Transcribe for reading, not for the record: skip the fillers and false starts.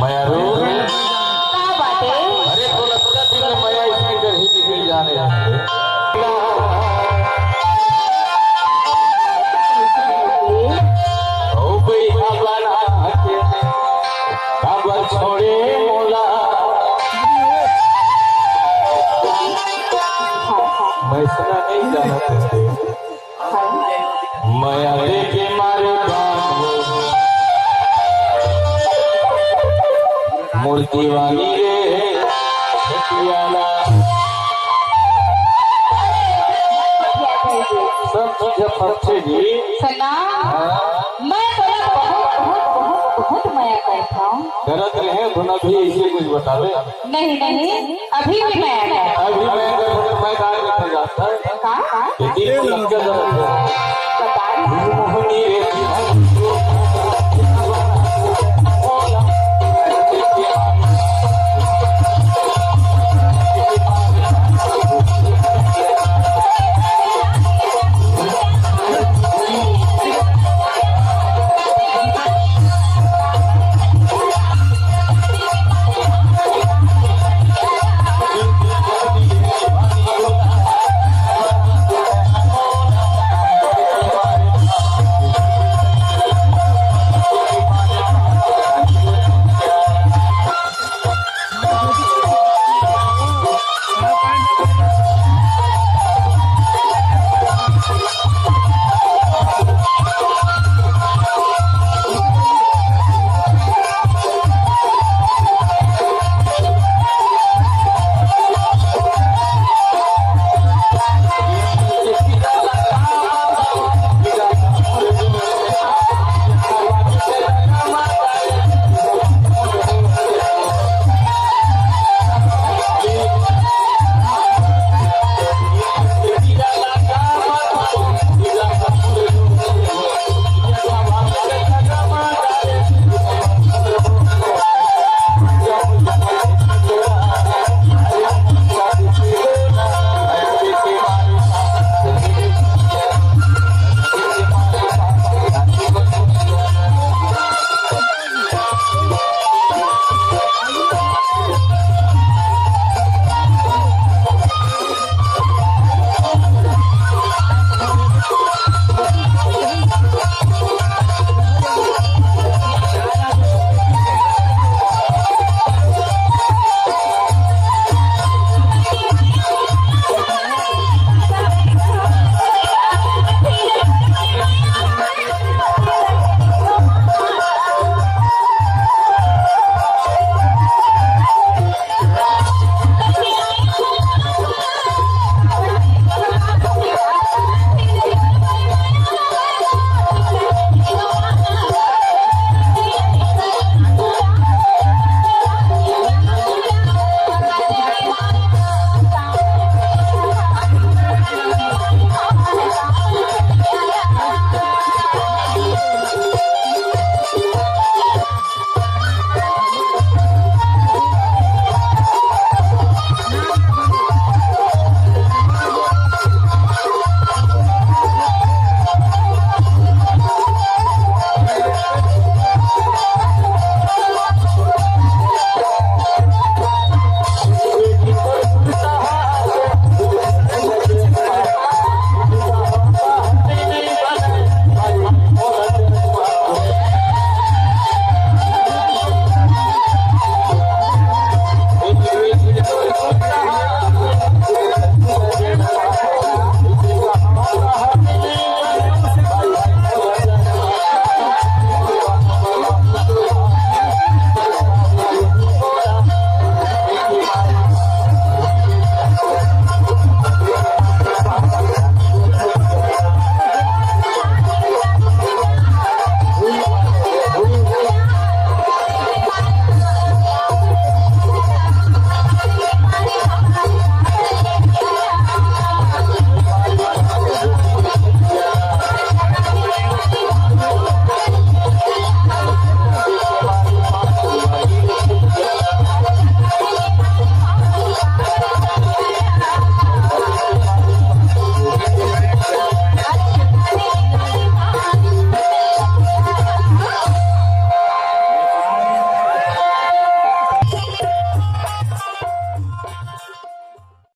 माया रो क्या बात है? अरे तो लगता दिन में माया इसकी इधर ही निकल जाने ओ भाई हवाला के बाबा छोड़े मोला मैं सुना नहीं जाना माया लेके मारे मूर्ति वाली रे छटियाला सब चीज अच्छे जी सना मैं तोरा बहुत बहुत बहुत बहुत माया करता हूँ। गलत है धुना भी इसे कुछ बतावे नहीं नहीं अभी भी माया करता अभी मैं अगर मैं गाड़ी में जाता हूँ। ये दिल को लग गया बता मोहनी रे